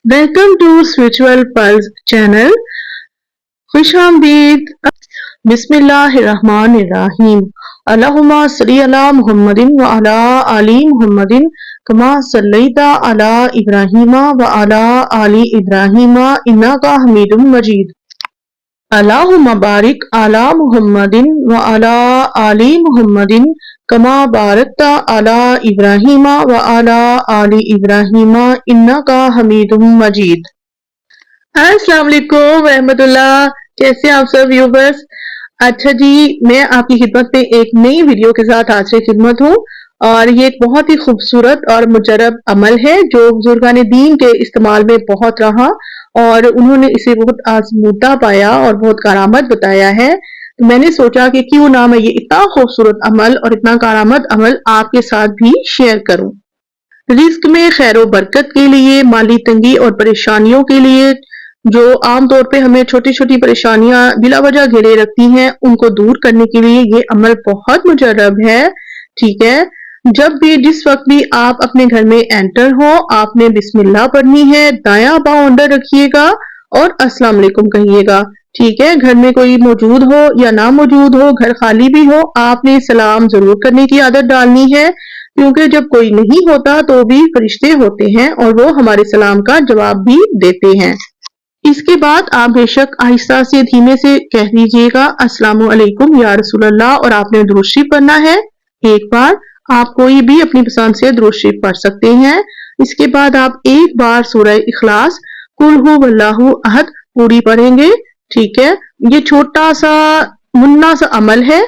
Welcome to Spiritual Pulse channel. खुश आमदीद। बिस्मिल्लाहिर्रहमानिर्रहीम। अल्लाहुम्मा सल्ली अला मुहम्मदिन व अला आली मुहम्मदिन कमा सल्लैता अला इब्राहीमा व अला आली इब्राहीमा इन्नका हमीदुम मजीद। अल्लाहुम्मा बारिक अला मुहम्मदिन व अला आली मुहम्मदिन कमा बारकता अला इब्राहीमा व अला आली इब्राहीमा इन्नका हमीदुम मजीद। अस्सलाम वालेकुम रहमतुल्लाह। कैसे आप सब व्यूवर्स? अच्छा जी, मैं आपकी खिदमत में एक नई वीडियो के साथ हाजिर खिदमत हूँ और ये एक बहुत ही खूबसूरत और मुजरब अमल है जो बुजुर्गान दीन के इस्तेमाल में बहुत रहा और उन्होंने इसे बहुत आजमूदा पाया और बहुत करामत बताया है। तो मैंने सोचा कि क्यों ना मैं ये इतना खूबसूरत अमल और इतना करामत अमल आपके साथ भी शेयर करूं। रिस्क में खैर बरकत के लिए, माली तंगी और परेशानियों के लिए, जो आम तौर पे हमें छोटी छोटी परेशानियां बिला वजह घेरे रखती हैं, उनको दूर करने के लिए ये अमल बहुत मुजरब है। ठीक है, जब भी जिस वक्त भी आप अपने घर में एंटर हो, आपने बिस्मिल्लाह पढ़नी है, दायां पांव अंदर रखिएगा और अस्सलाम वालेकुम कहिएगा। ठीक है, घर में कोई मौजूद हो या ना मौजूद हो, घर खाली भी हो, आपने सलाम जरूर करने की आदत डालनी है, क्योंकि जब कोई नहीं होता तो भी फरिश्ते होते हैं और वो हमारे सलाम का जवाब भी देते हैं। इसके बाद आप बेशक आहिस्ता से धीमे से कह दीजिएगा अस्सलामु अलैकुम या रसूल अल्लाह और आपने दुरूद शरीफ पढ़ना है। एक बार आप कोई भी अपनी पसंद से दुरूद शरीफ पढ़ सकते हैं। इसके बाद आप एक बार सूरह इखलास कुल हु वल्लाहु अहद पूरी पढ़ेंगे। ठीक है, ये छोटा सा मुन्ना सा अमल है,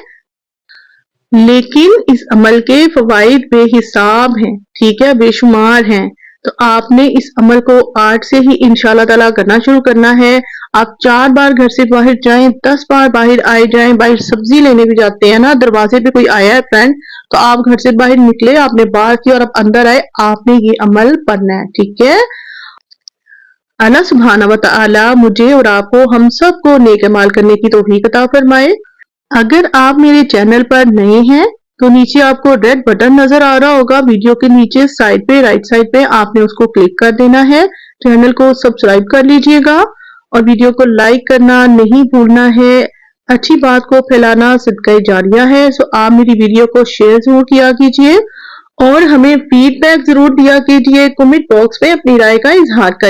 लेकिन इस अमल के फवाइद बेहिसाब हैं। ठीक है, बेशुमार हैं। तो आपने इस अमल को आज से ही इंशाल्लाह ताला करना शुरू करना है। आप 4 बार घर से बाहर जाएं, 10 बार बाहर आए जाएं, बाहर सब्जी लेने भी जाते हैं ना, दरवाजे पे कोई आया है फ्रेंड, तो आप घर से बाहर निकले, आपने बात की और आप अंदर आए, आपने ये अमल पढ़ना है। ठीक है, अल्लाह सुब्हाना व तआला मुझे और आपको, हम सबको नेक अमाल करने की तौफीक अता फरमाए। अगर आप मेरे चैनल पर नए हैं तो नीचे आपको रेड बटन नजर आ रहा होगा, वीडियो के नीचे साइड पे राइट साइड पे आपने उसको क्लिक कर देना है। चैनल को सब्सक्राइब कर लीजिएगा और वीडियो को लाइक करना नहीं भूलना है। अच्छी बात को फैलाना सदका जारिया है। सो आप मेरी वीडियो को शेयर जरूर किया कीजिए और हमें फीडबैक जरूर दिया कीजिए। कमेंट बॉक्स में अपनी राय का इजहार कर